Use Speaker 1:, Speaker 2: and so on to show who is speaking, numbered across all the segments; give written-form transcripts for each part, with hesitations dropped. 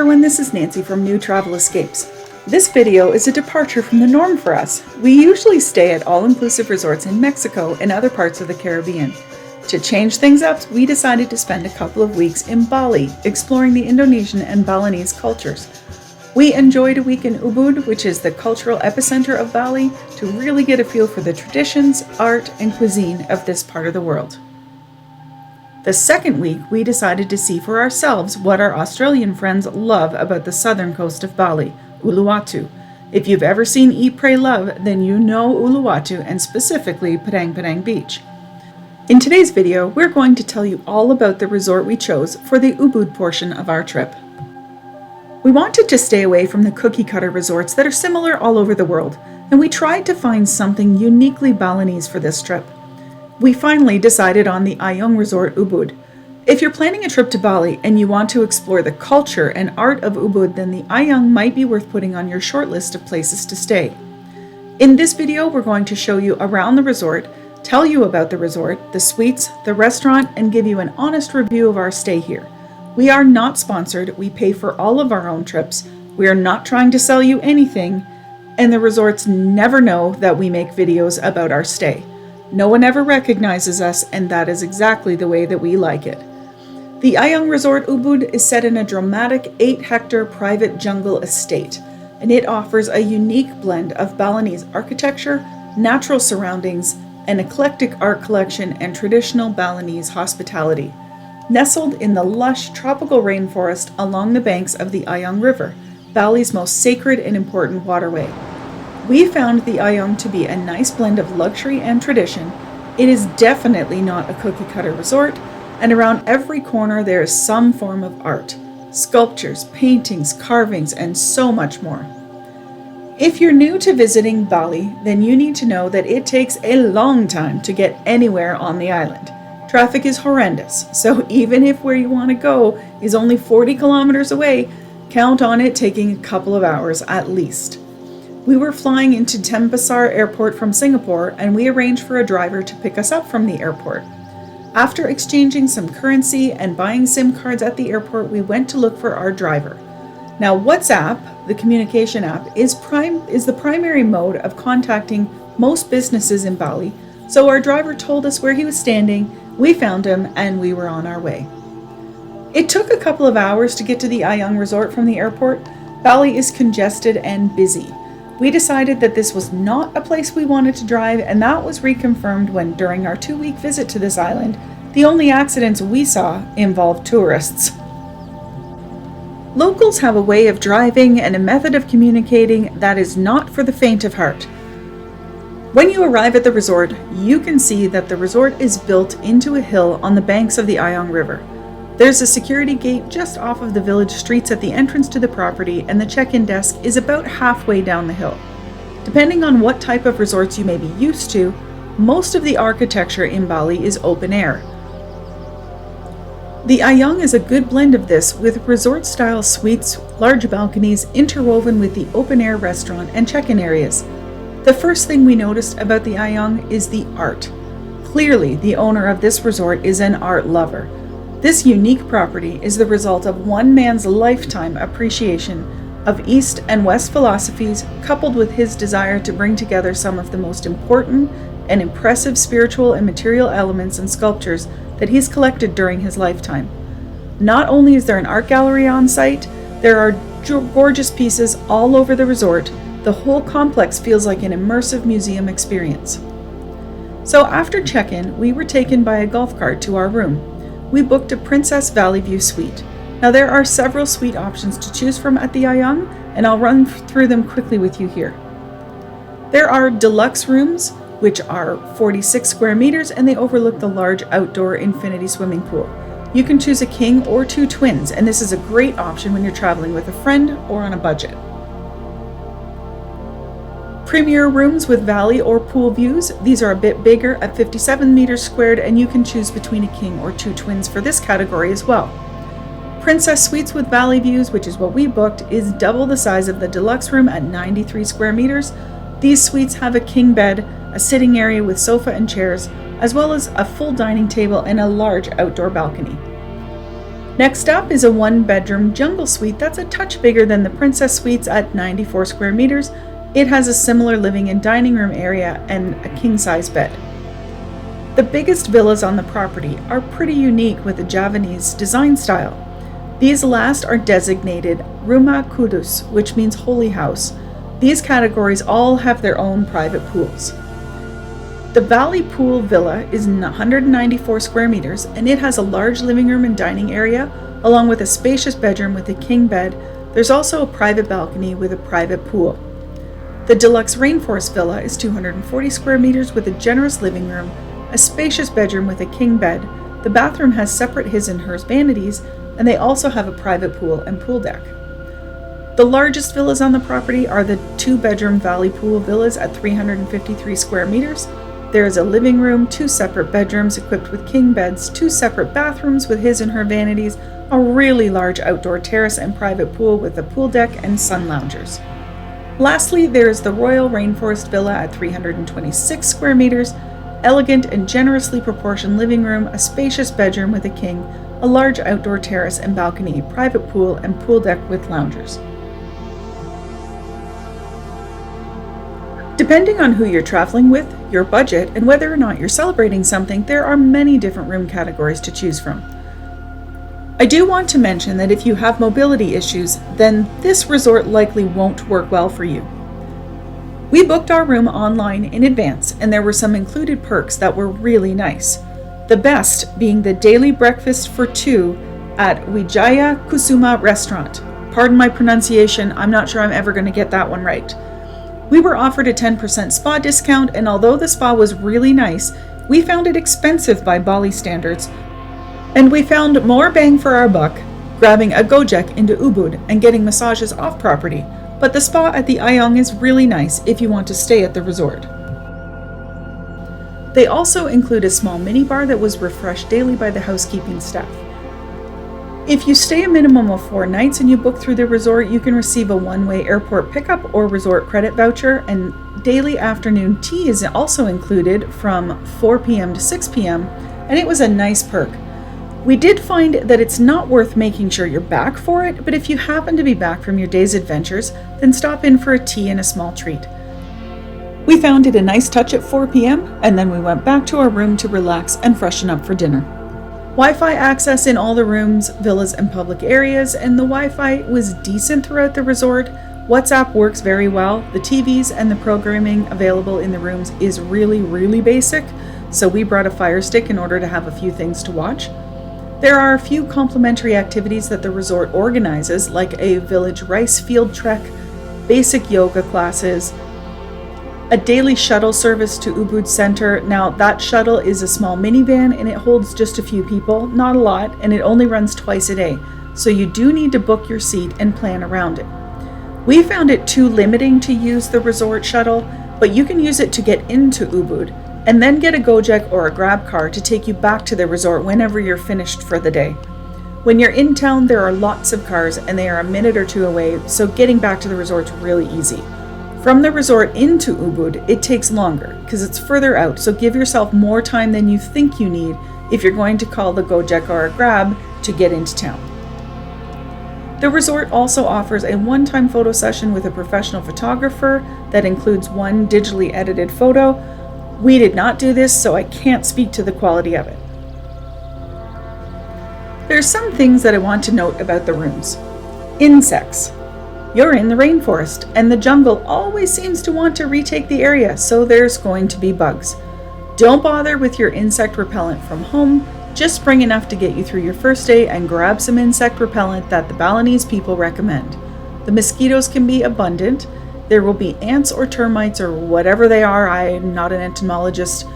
Speaker 1: everyone, this is Nancy from New Travel Escapes. This video is a departure from the norm for us. We usually stay at all-inclusive resorts in Mexico and other parts of the Caribbean. To change things up, we decided to spend a couple of weeks in Bali, exploring the Indonesian and Balinese cultures. We enjoyed a week in Ubud, which is the cultural epicenter of Bali, to really get a feel for the traditions, art, and cuisine of this part of the world. The second week, we decided to see for ourselves what our Australian friends love about the southern coast of Bali, Uluwatu. If you've ever seen Eat, Pray, Love, then you know Uluwatu and specifically Padang Padang Beach. In today's video, we're going to tell you all about the resort we chose for the Ubud portion of our trip. We wanted to stay away from the cookie-cutter resorts that are similar all over the world, and we tried to find something uniquely Balinese for this trip. We finally decided on the Ayung Resort Ubud. If you're planning a trip to Bali and you want to explore the culture and art of Ubud, then the Ayung might be worth putting on your short list of places to stay. In this video, we're going to show you around the resort, tell you about the resort, the suites, the restaurant, and give you an honest review of our stay here. We are not sponsored, we pay for all of our own trips, we are not trying to sell you anything, and the resorts never know that we make videos about our stay. No one ever recognizes us, and that is exactly the way that we like it. The Ayung Resort Ubud is set in a dramatic 8-hectare private jungle estate, and it offers a unique blend of Balinese architecture, natural surroundings, an eclectic art collection, and traditional Balinese hospitality. Nestled in the lush tropical rainforest along the banks of the Ayung River, Bali's most sacred and important waterway. We found the Ayung to be a nice blend of luxury and tradition. It is definitely not a cookie-cutter resort, and around every corner there is some form of art, sculptures, paintings, carvings, and so much more. If you're new to visiting Bali, then you need to know that it takes a long time to get anywhere on the island. Traffic is horrendous, so even if where you want to go is only 40 kilometers away, count on it taking a couple of hours at least. We were flying into Denpasar Airport from Singapore, and we arranged for a driver to pick us up from the airport. After exchanging some currency and buying SIM cards at the airport, we went to look for our driver. Now, WhatsApp, the communication app, is the primary mode of contacting most businesses in Bali, so our driver told us where he was standing, we found him, and we were on our way. It took a couple of hours to get to the Ayung Resort from the airport. Bali is congested and busy. We decided that this was not a place we wanted to drive, and that was reconfirmed when, during our 2-week visit to this island, the only accidents we saw involved tourists. Locals have a way of driving and a method of communicating that is not for the faint of heart. When you arrive at the resort, you can see that the resort is built into a hill on the banks of the Ayung River. There's a security gate just off of the village streets at the entrance to the property, and the check-in desk is about halfway down the hill. Depending on what type of resorts you may be used to, most of the architecture in Bali is open air. The Ayung is a good blend of this, with resort-style suites, large balconies interwoven with the open-air restaurant and check-in areas. The first thing we noticed about the Ayung is the art. Clearly, the owner of this resort is an art lover. This unique property is the result of one man's lifetime appreciation of East and West philosophies, coupled with his desire to bring together some of the most important and impressive spiritual and material elements and sculptures that he's collected during his lifetime. Not only is there an art gallery on site, there are gorgeous pieces all over the resort. The whole complex feels like an immersive museum experience. So after check-in, we were taken by a golf cart to our room. We booked a Princess Valley View suite. Now there are several suite options to choose from at the Ayung, and I'll run through them quickly with you here. There are deluxe rooms, which are 46 square meters, and they overlook the large outdoor infinity swimming pool. You can choose a king or 2 twins, and this is a great option when you're traveling with a friend or on a budget. Premier rooms with valley or pool views. These are a bit bigger at 57 meters squared, and you can choose between a king or 2 twins for this category as well. Princess Suites with valley views, which is what we booked, is double the size of the deluxe room at 93 square meters. These suites have a king bed, a sitting area with sofa and chairs, as well as a full dining table and a large outdoor balcony. Next up is a 1-bedroom jungle suite that's a touch bigger than the Princess Suites at 94 square meters. It has a similar living and dining room area and a king-size bed. The biggest villas on the property are pretty unique with a Javanese design style. These last are designated Rumah Kudus, which means holy house. These categories all have their own private pools. The Valley Pool Villa is 194 square meters, and it has a large living room and dining area, along with a spacious bedroom with a king bed. There's also a private balcony with a private pool. The Deluxe Rainforest Villa is 240 square meters with a generous living room, a spacious bedroom with a king bed. The bathroom has separate his and hers vanities, and they also have a private pool and pool deck. The largest villas on the property are the 2-bedroom Valley Pool Villas at 353 square meters. There is a living room, 2 separate bedrooms equipped with king beds, 2 separate bathrooms with his and her vanities, a really large outdoor terrace and private pool with a pool deck and sun loungers. Lastly, there is the Royal Rainforest Villa at 326 square meters, elegant and generously proportioned living room, a spacious bedroom with a king, a large outdoor terrace and balcony, private pool, and pool deck with loungers. Depending on who you're traveling with, your budget, and whether or not you're celebrating something, there are many different room categories to choose from. I do want to mention that if you have mobility issues, then this resort likely won't work well for you. We booked our room online in advance, and there were some included perks that were really nice. The best being the daily breakfast for 2 at Wijaya Kusuma Restaurant. Pardon my pronunciation, I'm not sure I'm ever going to get that one right. We were offered a 10% spa discount, and although the spa was really nice, we found it expensive by Bali standards, and we found more bang for our buck grabbing a Gojek into Ubud and getting massages off property, but the spa at the Ayung is really nice if you want to stay at the resort. They also include a small minibar that was refreshed daily by the housekeeping staff. If you stay a minimum of 4 nights and you book through the resort, you can receive a one-way airport pickup or resort credit voucher, and daily afternoon tea is also included from 4 p.m. to 6 p.m., and it was a nice perk. We did find that it's not worth making sure you're back for it, but if you happen to be back from your day's adventures, then stop in for a tea and a small treat. We found it a nice touch at 4 p.m., and then we went back to our room to relax and freshen up for dinner. Wi-Fi access in all the rooms, villas, and public areas, and the Wi-Fi was decent throughout the resort. WhatsApp works very well. The TVs and the programming available in the rooms is really basic, so we brought a Fire Stick in order to have a few things to watch. There are a few complimentary activities that the resort organizes, like a village rice field trek, basic yoga classes, a daily shuttle service to Ubud Center. Now that shuttle is a small minivan and it holds just a few people, not a lot, and it only runs twice a day, so you do need to book your seat and plan around it. We found it too limiting to use the resort shuttle, but you can use it to get into Ubud, and then get a Gojek or a Grab car to take you back to the resort whenever you're finished for the day. When you're in town, there are lots of cars and they are a minute or 2 away, so getting back to the resort's really easy. From the resort into Ubud, it takes longer because it's further out, so give yourself more time than you think you need if you're going to call the Gojek or a Grab to get into town. The resort also offers a one-time photo session with a professional photographer that includes 1 digitally edited photo. We did not do this, so I can't speak to the quality of it. There's some things that I want to note about the rooms. Insects. You're in the rainforest, and the jungle always seems to want to retake the area, so there's going to be bugs. Don't bother with your insect repellent from home. Just bring enough to get you through your first day and grab some insect repellent that the Balinese people recommend. The mosquitoes can be abundant. There will be ants or termites or whatever they are. I'm not an entomologist.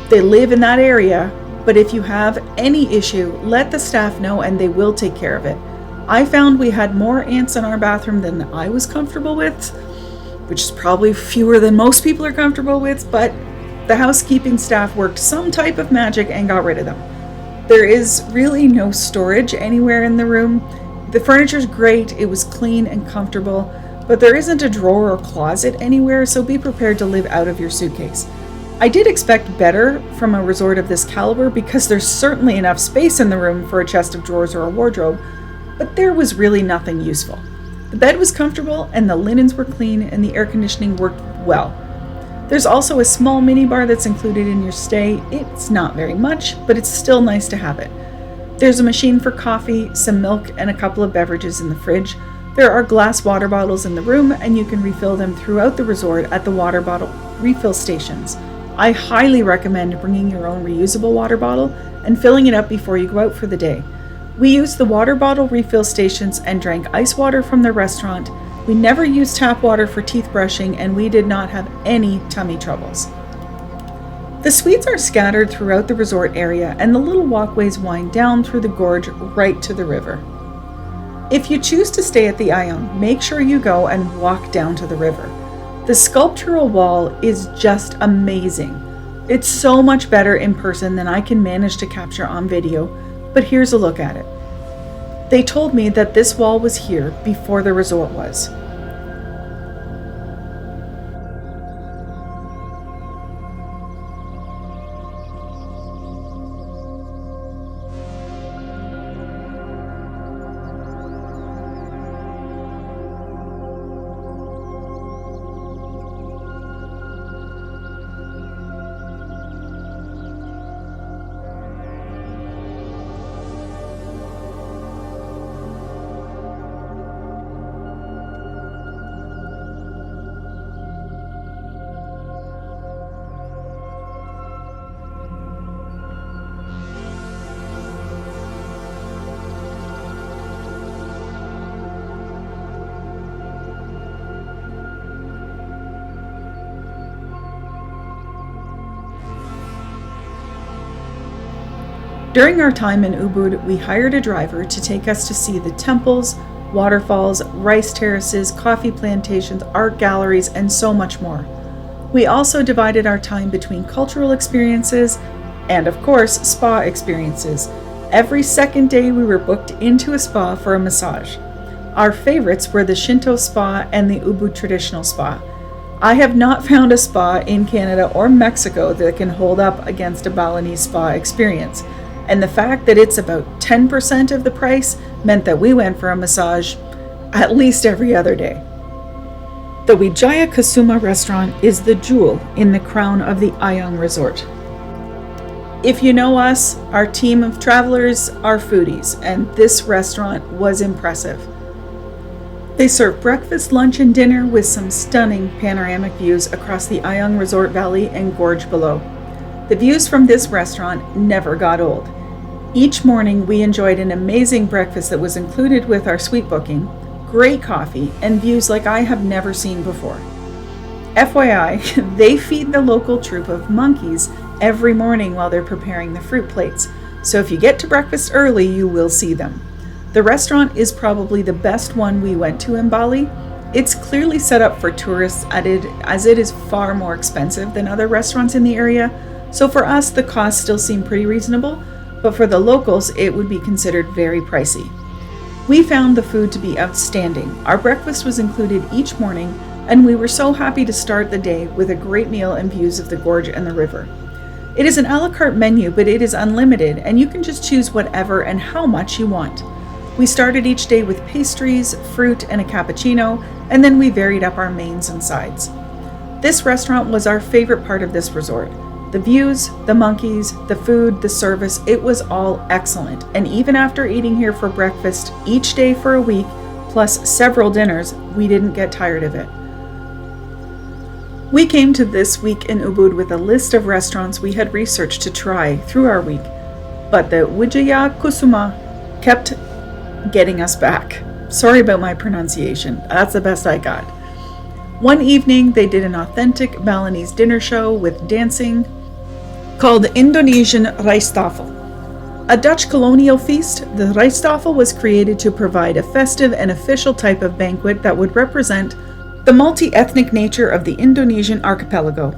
Speaker 1: They live in that area, but if you have any issue, let the staff know and they will take care of it. I found we had more ants in our bathroom than I was comfortable with, which is probably fewer than most people are comfortable with, but the housekeeping staff worked some type of magic and got rid of them. There is really no storage anywhere in the room. The furniture's great, it was clean and comfortable, but there isn't a drawer or closet anywhere, so be prepared to live out of your suitcase. I did expect better from a resort of this caliber because there's certainly enough space in the room for a chest of drawers or a wardrobe, but there was really nothing useful. The bed was comfortable and the linens were clean and the air conditioning worked well. There's also a small minibar that's included in your stay. It's not very much, but it's still nice to have it. There's a machine for coffee, some milk, and a couple of beverages in the fridge. There are glass water bottles in the room and you can refill them throughout the resort at the water bottle refill stations. I highly recommend bringing your own reusable water bottle and filling it up before you go out for the day. We used the water bottle refill stations and drank ice water from the restaurant. We never used tap water for teeth brushing and we did not have any tummy troubles. The suites are scattered throughout the resort area and the little walkways wind down through the gorge right to the river. If you choose to stay at the Ayung, make sure you go and walk down to the river. The sculptural wall is just amazing. It's so much better in person than I can manage to capture on video, but here's a look at it. They told me that this wall was here before the resort was. During our time in Ubud, we hired a driver to take us to see the temples, waterfalls, rice terraces, coffee plantations, art galleries, and so much more. We also divided our time between cultural experiences and, of course, spa experiences. Every second day we were booked into a spa for a massage. Our favorites were the Shinto spa and the Ubud traditional spa. I have not found a spa in Canada or Mexico that can hold up against a Balinese spa experience. And the fact that it's about 10% of the price meant that we went for a massage at least every other day. The Wijaya Kusuma restaurant is the jewel in the crown of the Ayung Resort. If you know us, our team of travelers are foodies, and this restaurant was impressive. They serve breakfast, lunch, and dinner with some stunning panoramic views across the Ayung Resort Valley and gorge below. The views from this restaurant never got old. Each morning we enjoyed an amazing breakfast that was included with our suite booking, great coffee, and views like I have never seen before. FYI, they feed the local troop of monkeys every morning while they're preparing the fruit plates, so if you get to breakfast early, you will see them. The restaurant is probably the best one we went to in Bali. It's clearly set up for tourists as it is far more expensive than other restaurants in the area, so for us the costs still seem pretty reasonable, but for the locals it would be considered very pricey. We found the food to be outstanding. Our breakfast was included each morning, and we were so happy to start the day with a great meal and views of the gorge and the river. It is an a la carte menu, but it is unlimited, and you can just choose whatever and how much you want. We started each day with pastries, fruit, and a cappuccino, and then we varied up our mains and sides. This restaurant was our favorite part of this resort. The views, the monkeys, the food, the service, it was all excellent. And even after eating here for breakfast each day for a week, plus several dinners, we didn't get tired of it. We came to this week in Ubud with a list of restaurants we had researched to try through our week, but the Wijaya Kusuma kept getting us back. Sorry about my pronunciation, that's the best I got. One evening they did an authentic Balinese dinner show with dancing called Indonesian Rijsttafel. A Dutch colonial feast, the Rijsttafel was created to provide a festive and official type of banquet that would represent the multi-ethnic nature of the Indonesian archipelago.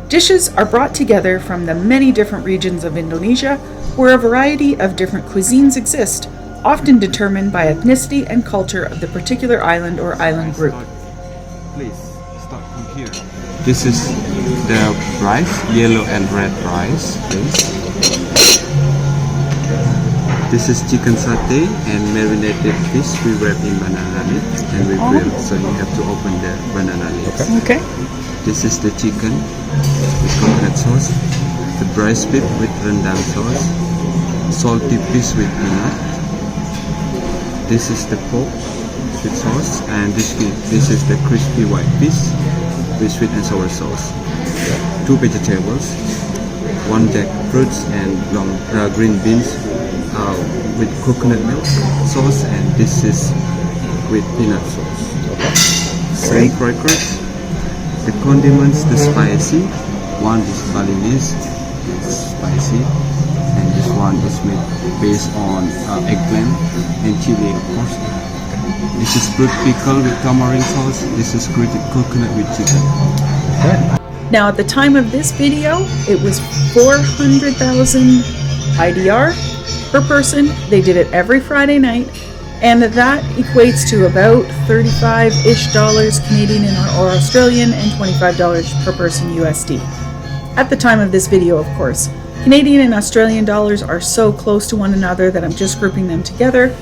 Speaker 1: Dishes are brought together from the many different regions of Indonesia, where a variety of different cuisines exist, often determined by ethnicity and culture of the particular island or island group.
Speaker 2: Please start from here. This is the rice, yellow and red rice, please. This is chicken satay and marinated fish we wrap in banana leaf and we grill. So you have to open the banana leaves.
Speaker 1: Okay.
Speaker 2: This is the chicken with coconut sauce, the braised beef with rendang sauce, salty fish with peanut. This is the pork with sauce, and this is the crispy white fish with sweet and sour sauce. 2 vegetables, 1 jackfruits and green beans with coconut milk sauce, and this is with peanut sauce. Same crackers. The condiments, the spicy. One is Balinese, spicy, and this one is made based on eggplant and chili, of course. This is fruit pickle with tamarind sauce. This is grated coconut with chicken.
Speaker 1: Now, at the time of this video, it was 400,000 IDR per person. They did it every Friday night, and that equates to about $35-ish Canadian or Australian, and $25 per person USD. At the time of this video, of course. Canadian and Australian dollars are so close to one another that I'm just grouping them together.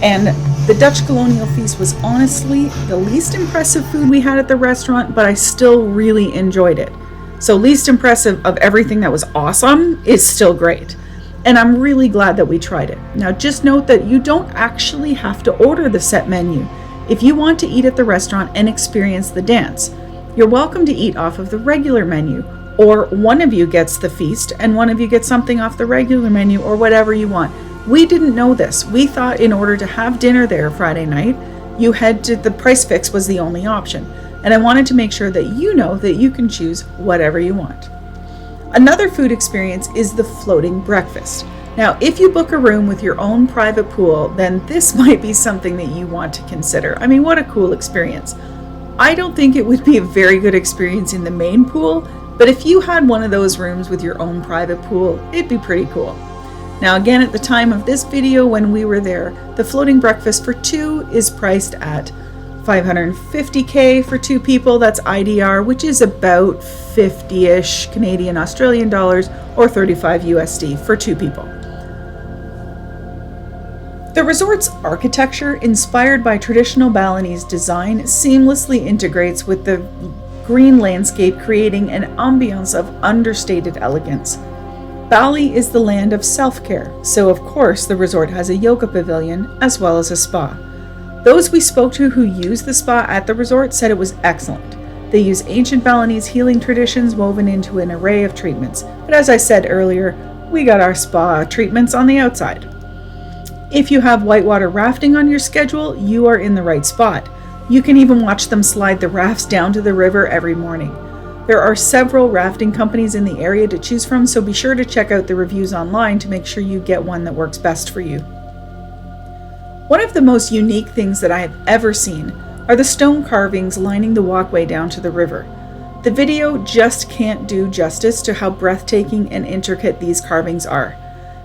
Speaker 1: And the Dutch colonial feast was honestly the least impressive food we had at the restaurant, but I still really enjoyed it. So least impressive of everything that was awesome is still great. And I'm really glad that we tried it. Now just note that you don't actually have to order the set menu if you want to eat at the restaurant and experience the dance. You're welcome to eat off of the regular menu, or one of you gets the feast and one of you gets something off the regular menu, or whatever you want. We didn't know this. We thought in order to have dinner there Friday night, the price fix was the only option. And I wanted to make sure that you know that you can choose whatever you want. Another food experience is the floating breakfast. Now, if you book a room with your own private pool, then this might be something that you want to consider. I mean, what a cool experience. I don't think it would be a very good experience in the main pool, but if you had one of those rooms with your own private pool, it'd be pretty cool. Now again, at the time of this video when we were there, the floating breakfast for 2 is priced at $550K for 2 people. That's IDR, which is about 50-ish Canadian Australian dollars, or 35 USD for 2 people. The resort's architecture, inspired by traditional Balinese design, seamlessly integrates with the green landscape, creating an ambiance of understated elegance. Bali is the land of self-care, so of course the resort has a yoga pavilion as well as a spa. Those we spoke to who used the spa at the resort said it was excellent. They use ancient Balinese healing traditions woven into an array of treatments, but as I said earlier, we got our spa treatments on the outside. If you have whitewater rafting on your schedule, you are in the right spot. You can even watch them slide the rafts down to the river every morning. There are several rafting companies in the area to choose from, so be sure to check out the reviews online to make sure you get one that works best for you. One of the most unique things that I have ever seen are the stone carvings lining the walkway down to the river. The video just can't do justice to how breathtaking and intricate these carvings are.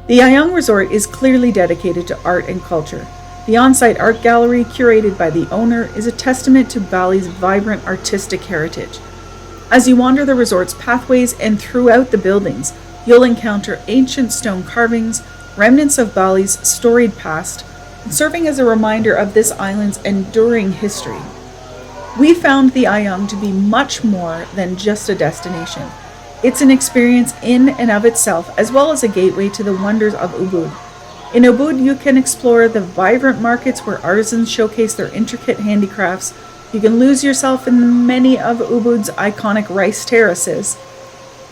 Speaker 1: The Ayung Resort is clearly dedicated to art and culture. The on-site art gallery, curated by the owner, is a testament to Bali's vibrant artistic heritage. As you wander the resort's pathways and throughout the buildings, you'll encounter ancient stone carvings, remnants of Bali's storied past, serving as a reminder of this island's enduring history. We found the Ayung to be much more than just a destination. It's an experience in and of itself, as well as a gateway to the wonders of Ubud. In Ubud, you can explore the vibrant markets where artisans showcase their intricate handicrafts. You can lose yourself in many of Ubud's iconic rice terraces.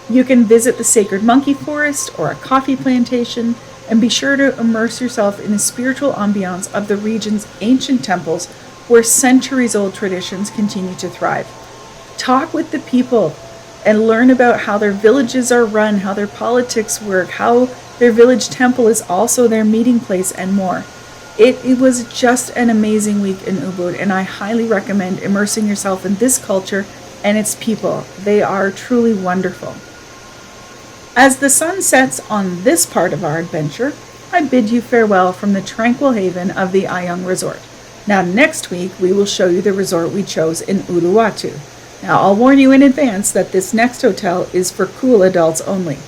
Speaker 1: You can visit the sacred monkey forest or a coffee plantation, and be sure to immerse yourself in the spiritual ambiance of the region's ancient temples, where centuries-old traditions continue to thrive. Talk with the people and learn about how their villages are run, how their politics work, how their village temple is also their meeting place, and more. It was just an amazing week in Ubud, and I highly recommend immersing yourself in this culture and its people. They are truly wonderful. As the sun sets on this part of our adventure, I bid you farewell from the tranquil haven of the Ayung Resort. Now next week, we will show you the resort we chose in Uluwatu. Now, I'll warn you in advance that this next hotel is for cool adults only.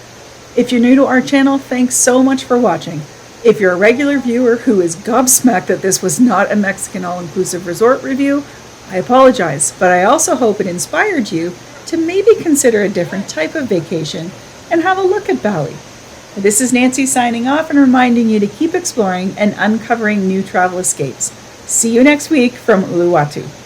Speaker 1: If you're new to our channel, thanks so much for watching. If you're a regular viewer who is gobsmacked that this was not a Mexican all-inclusive resort review, I apologize, but I also hope it inspired you to maybe consider a different type of vacation and have a look at Bali. This is Nancy signing off and reminding you to keep exploring and uncovering new travel escapes. See you next week from Uluwatu.